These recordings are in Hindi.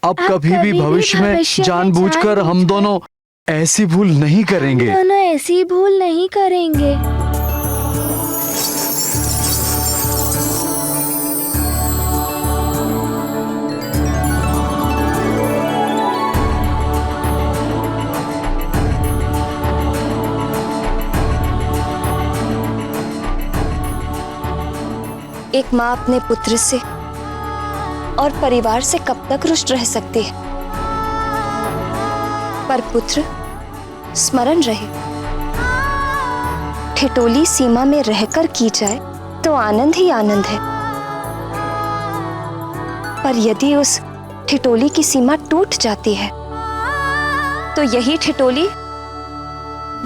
अब कभी भी भविष्य में जानबूझकर हम दोनों ऐसी भूल नहीं करेंगे। हम दोनों ऐसी भूल नहीं करेंगे। एक माँ अपने पुत्र से और परिवार से कब तक रुष्ट रह सकती है, पर पुत्र स्मरण रहे। ठिठोली सीमा में रहकर की जाए तो आनंद ही आनंद है, पर यदि उस ठिठोली की सीमा टूट जाती है तो यही ठिठोली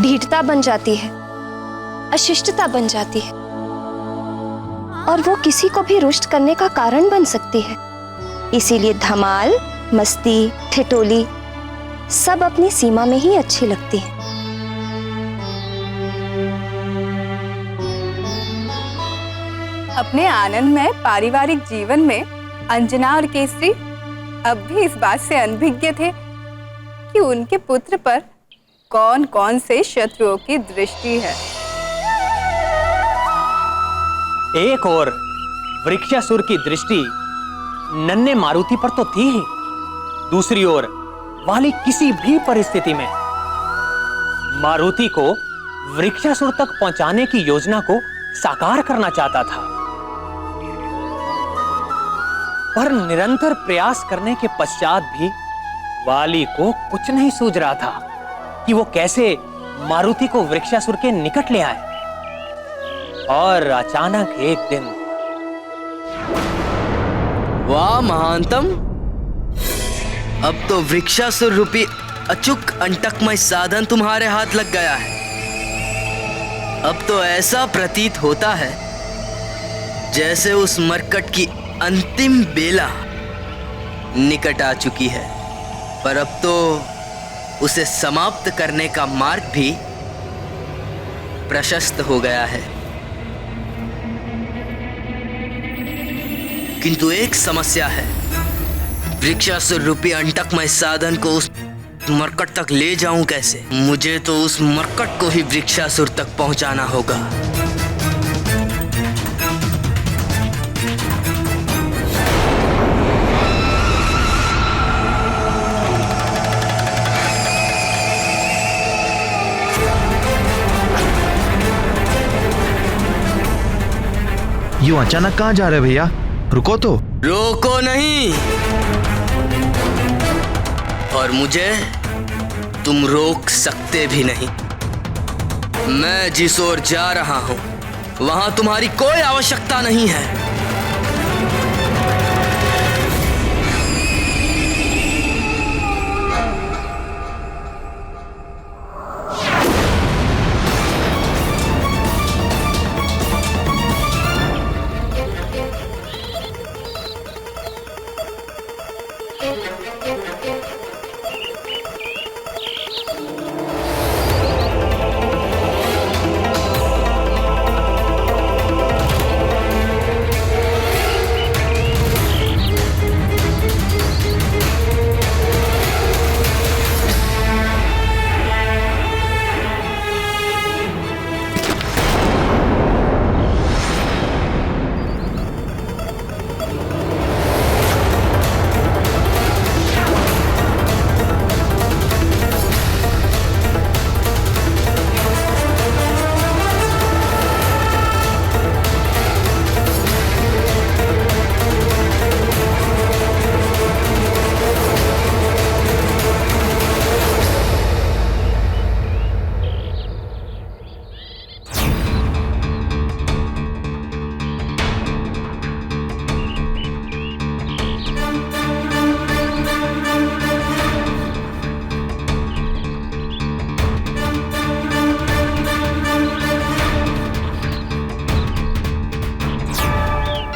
ढीठता बन जाती है, अशिष्टता बन जाती है और वो किसी को भी रुष्ट करने का कारण बन सकती है। इसीलिए धमाल, मस्ती, ठिठोली सब अपनी सीमा में ही अच्छी लगती है। अपने आनंदमय पारिवारिक जीवन में अंजना और केसरी अब भी इस बात से अनभिज्ञ थे कि उनके पुत्र पर कौन कौन से शत्रुओं की दृष्टि है। एक और वृक्षासुर की दृष्टि नन्हे मारुति पर तो थी ही, दूसरी ओर वाली किसी भी परिस्थिति में मारुति को वृक्षासुर तक पहुंचाने की योजना को साकार करना चाहता था। पर निरंतर प्रयास करने के पश्चात भी वाली को कुछ नहीं सूझ रहा था कि वो कैसे मारुति को वृक्षासुर के निकट ले आए। और अचानक एक दिन, वाह महानतम, अब तो वृक्षासुर रूपी अचूक अंटकमय साधन तुम्हारे हाथ लग गया है। अब तो ऐसा प्रतीत होता है जैसे उस मरकट की अंतिम बेला निकट आ चुकी है, पर अब तो उसे समाप्त करने का मार्ग भी प्रशस्त हो गया है। किंतु एक समस्या है, वृक्षासुर रूपी अंटकमय साधन को उस मरकट तक ले जाऊं कैसे? मुझे तो उस मरकट को ही वृक्षासुर तक पहुंचाना होगा। यूं अचानक कहां जा रहे भैया? रुको तो। रोको नहीं, और मुझे तुम रोक सकते भी नहीं। मैं जिस ओर जा रहा हूं वहां तुम्हारी कोई आवश्यकता नहीं है।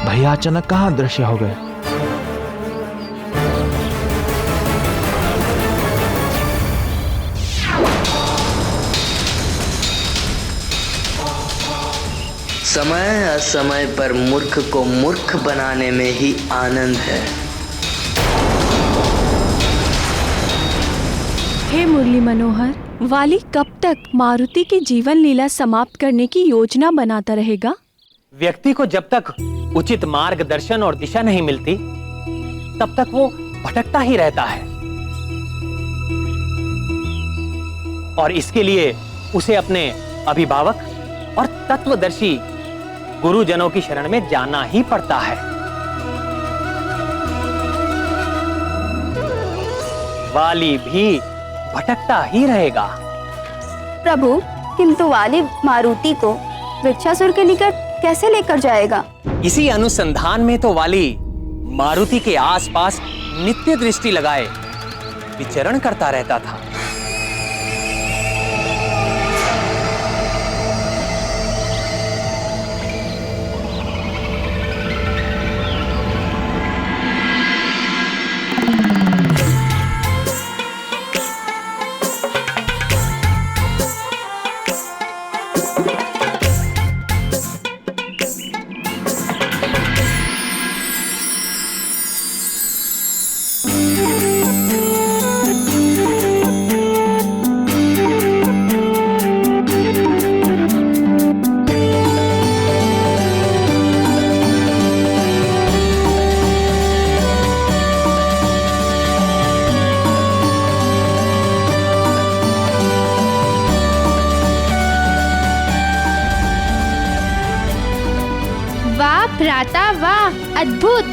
भैया अचानक कहां अदृश्य हो गए? समय असमय पर मूर्ख को मूर्ख बनाने में ही आनंद है। हे मुरली मनोहर, वाली कब तक मारुति की जीवन लीला समाप्त करने की योजना बनाता रहेगा? व्यक्ति को जब तक उचित मार्गदर्शन और दिशा नहीं मिलती, तब तक वो भटकता ही रहता है। और इसके लिए उसे अपने अभिभावक और तत्वदर्शी गुरुजनों की शरण में जाना ही पड़ता है। वाली भी भटकता ही रहेगा। प्रभु, किंतु वाली मारुति को वृक्षासुर के निकट कैसे लेकर जाएगा? इसी अनुसंधान में तो वाली मारुति के आसपास नित्य दृष्टि लगाए विचरण करता रहता था। वाह भ्राता, वाह अद्भुत।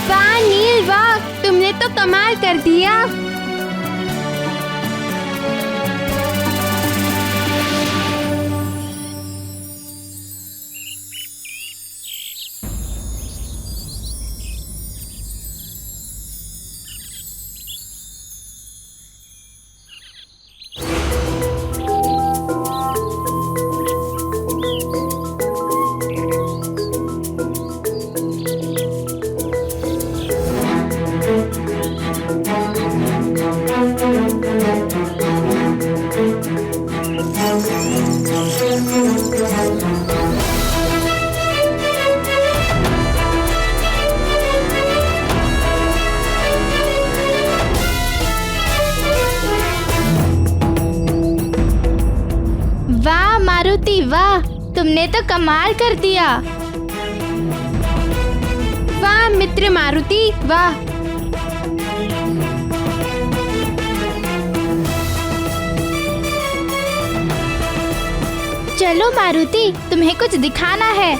वाह नील, वाह तुमने तो कमाल कर दिया। वाह मारुति, वाह तुमने तो कमाल कर दिया। वाह मित्र मारुति, वाह। चलो मारुति, तुम्हें कुछ दिखाना है।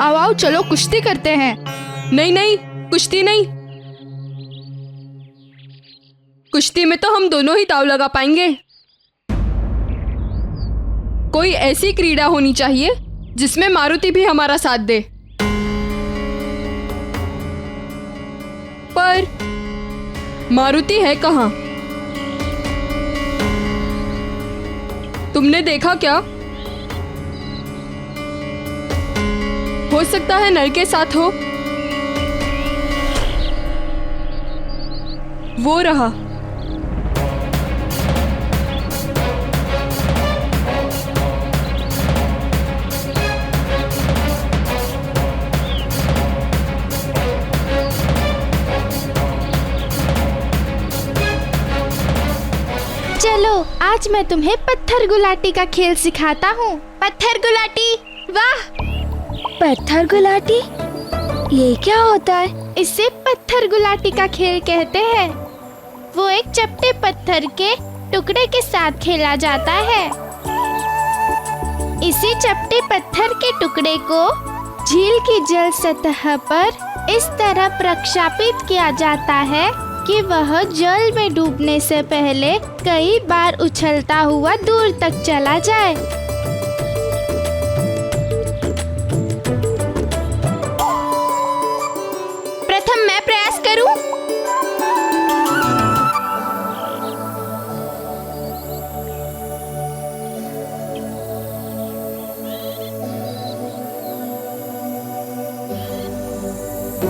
आओ आओ, चलो कुश्ती करते हैं। नहीं नहीं, कुश्ती नहीं। कुश्ती में तो हम दोनों ही दांव लगा पाएंगे। कोई ऐसी क्रीड़ा होनी चाहिए जिसमें मारुति भी हमारा साथ दे। पर मारुति है कहाँ? तुमने देखा क्या? हो सकता है नल के साथ हो। वो रहा। चलो आज मैं तुम्हें पत्थर गुलाटी का खेल सिखाता हूँ। पत्थर गुलाटी, वाह। पत्थर गुलाटी, ये क्या होता है? इसे पत्थर गुलाटी का खेल कहते हैं। वो एक चपटे पत्थर के टुकड़े के साथ खेला जाता है। इसी चपटे पत्थर के टुकड़े को झील की जल सतह पर इस तरह प्रक्षापित किया जाता है कि वह जल में डूबने से पहले कई बार उछलता हुआ दूर तक चला जाए। प्रथम मैं प्रयास करूं। अब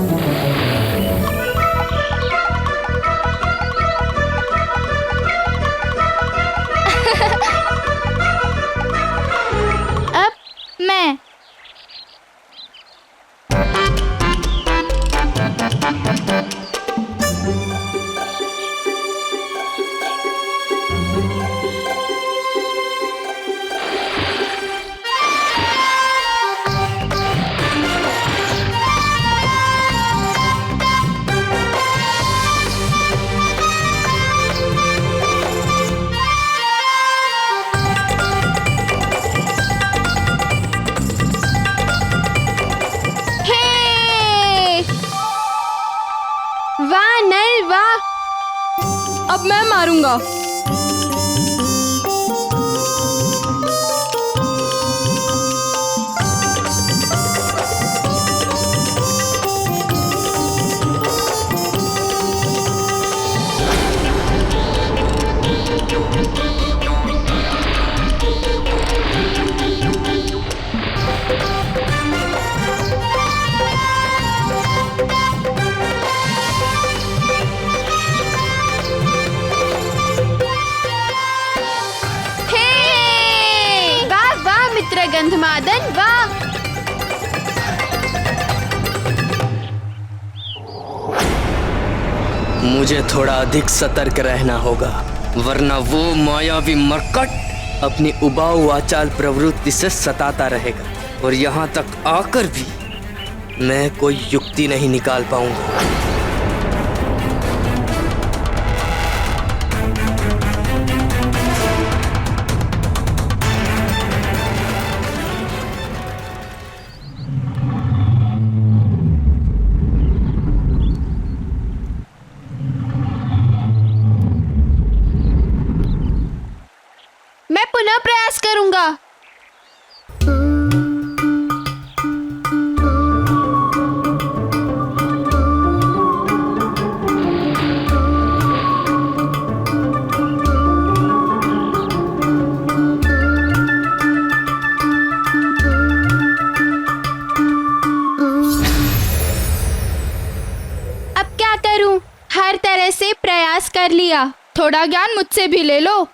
मैं वाह नल वाह। अब मैं मारूंगा। गंधमादन वाह। मुझे थोड़ा अधिक सतर्क रहना होगा, वरना वो मायावी मरकट अपनी उबाऊ आचाल प्रवृत्ति से सताता रहेगा और यहाँ तक आकर भी मैं कोई युक्ति नहीं निकाल पाऊंगा। मैं पुनः प्रयास करूंगा। अब क्या करूं? हर तरह से प्रयास कर लिया, थोड़ा ज्ञान मुझसे भी ले लो।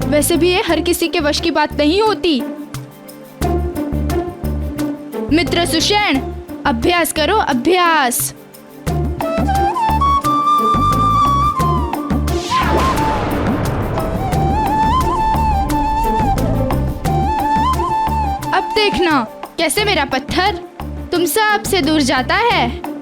वैसे भी ये हर किसी के वश की बात नहीं होती। मित्र सुषेण, अभ्यास करो, अभ्यास। अब देखना कैसे मेरा पत्थर तुम सब से दूर जाता है।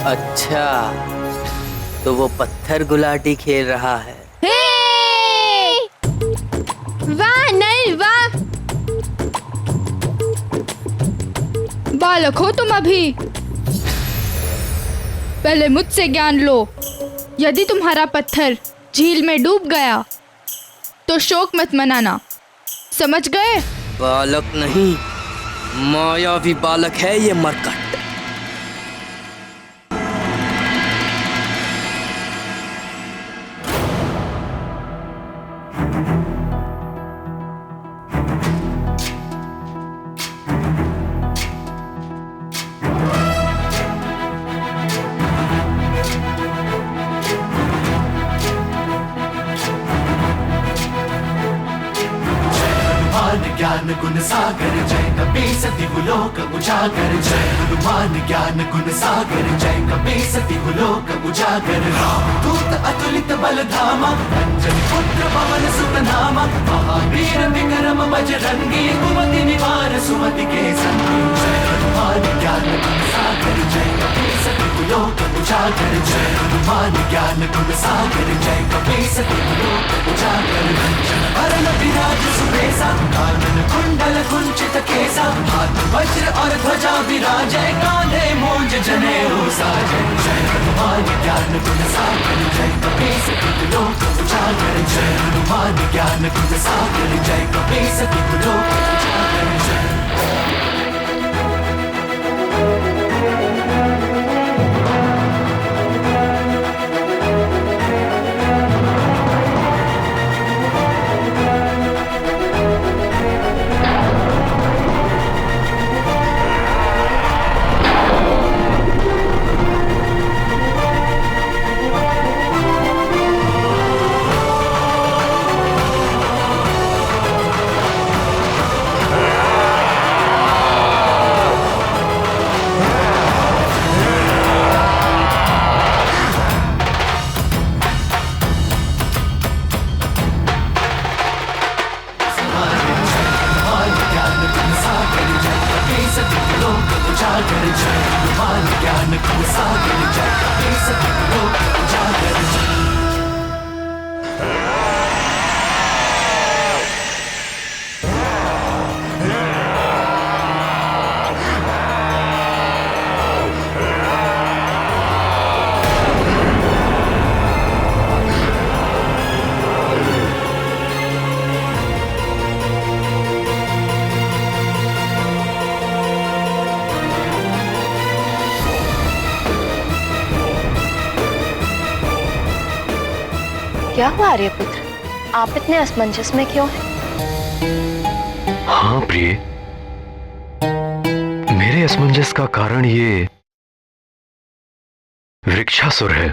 अच्छा, तो वो पत्थर गुलाटी खेल रहा है। वाह नल वाह। बालक हो तुम अभी, पहले मुझसे ज्ञान लो। यदि तुम्हारा पत्थर झील में डूब गया तो शोक मत मनाना, समझ गए? बालक नहीं, मायावी बालक है ये मरकट। ज्ञान गुण सागर जय कपीस दिवलोक उजागर, जय हनुमान ज्ञान गुण सागर जय कपीस दिवलोक उजागर। रामदूत अतुलित बल धामा, अंजनी पुत्र पवन सुत नामा, महावीर विक्रम बजरंगी, कुमति निवार सुमति के संगी। जय हनुमान ज्ञान गुण सागर जय कपीस दिवलोक उजागर, जय हनुमान ज्ञान गुण सागर जय कपीस दिवलोक उजागर। वरण विराज सुबेसा, कानन कुंडल कुंचित केसा, हाथ वज्र और ध्वजा विराज, जनेऊ साजन जय हनुमान ज्ञान गुण सागर जय कपीस तिहु लोक उजागर जय हनुमान ज्ञान गुण सागर जय कपीस तिहु लोक उजागर जय। क्या हुआ आर्यपुत्र, आप इतने असमंजस में क्यों हैं? हाँ प्रिय, मेरे असमंजस का कारण ये वृक्षासुर है।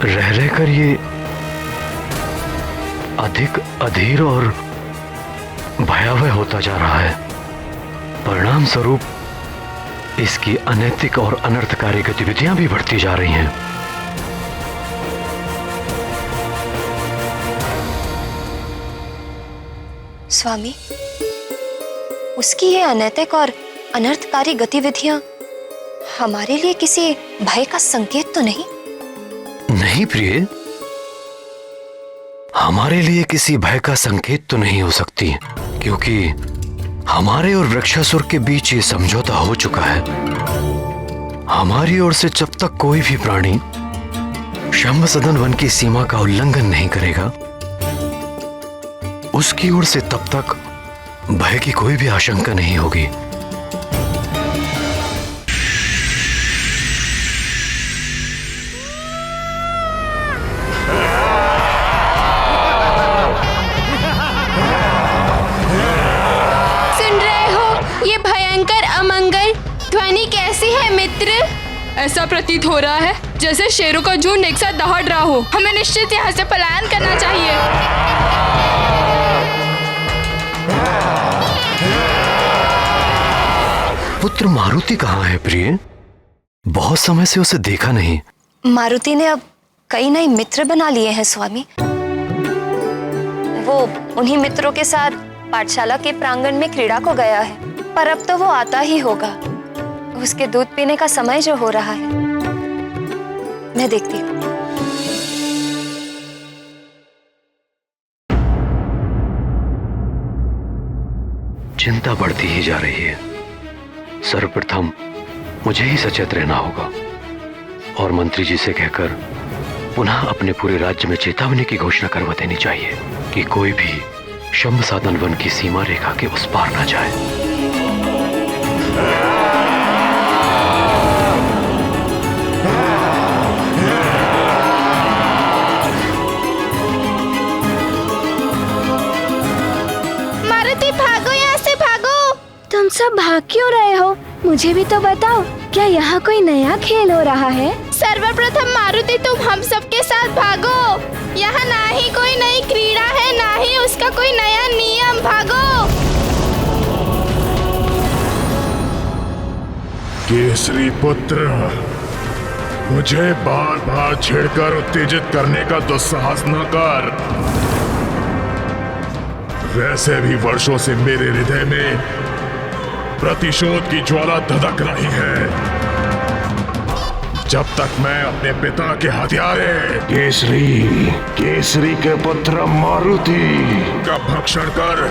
रह रहकर ये अधिक अधीर और भयावह होता जा रहा है। परिणाम स्वरूप इसकी अनैतिक और अनर्थकारी गतिविधियां भी बढ़ती जा रही हैं। स्वामी, उसकी ये अनैतिक और अनर्थकारी गतिविधियां हमारे लिए किसी भय का संकेत तो नहीं? नहीं प्रिय, हमारे लिए किसी भय का संकेत तो नहीं हो सकती, क्योंकि हमारे और वृक्षासुर के बीच ये समझौता हो चुका है। हमारी ओर से जब तक कोई भी प्राणी शंभ सदन वन की सीमा का उल्लंघन नहीं करेगा, उसकी ओर से तब तक भय की कोई भी आशंका नहीं होगी। ध्वनि कैसी है मित्र? ऐसा प्रतीत हो रहा है जैसे शेरों का झुंड एक साथ दहाड़ रहा हो। हमें निश्चित यहाँ से पलायन करना चाहिए। पुत्र मारुति कहाँ है प्रिय? बहुत समय से उसे देखा नहीं। मारुति ने अब कई नए मित्र बना लिए हैं स्वामी। वो उन्हीं मित्रों के साथ पाठशाला के प्रांगण में क्रीड़ा को गया है, पर अब तो वो आता ही होगा। उसके दूध पीने का समय जो हो रहा है, मैं देखती हूँ। चिंता बढ़ती ही जा रही है। सर्वप्रथम मुझे ही सचेत रहना होगा और मंत्री जी से कहकर पुनः अपने पूरे राज्य में चेतावनी की घोषणा करवा देनी चाहिए कि कोई भी शंभ साधन वन की सीमा रेखा के उस पार ना जाए। तुम सब भाग क्यों रहे हो? मुझे भी तो बताओ, क्या यहाँ कोई नया खेल हो रहा है? सर्वप्रथम मारुति, तुम हम सब के साथ भागो। यहाँ ना ही कोई नई क्रीड़ा है, ना ही उसका कोई नया नियम। भागो। केसरी पुत्र, मुझे बार बार छेड़कर उत्तेजित करने का दुस्साहस न कर। वैसे भी वर्षों से मेरे हृदय में प्रतिशोध की ज्वाला धधक रही है। जब तक मैं अपने पिता के हथियारे केसरी के पुत्र मारुति का भक्षण कर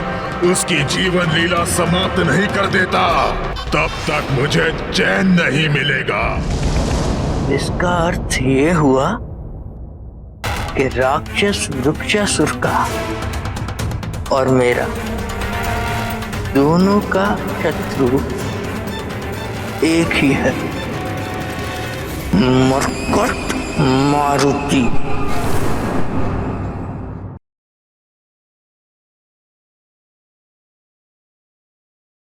उसकी जीवन लीला समाप्त नहीं कर देता तब तक मुझे चैन नहीं मिलेगा। इसका अर्थ ये हुआ कि राक्षस वृक्षासुर का और मेरा दोनों का शत्रु एक ही है, मरकट मारुति।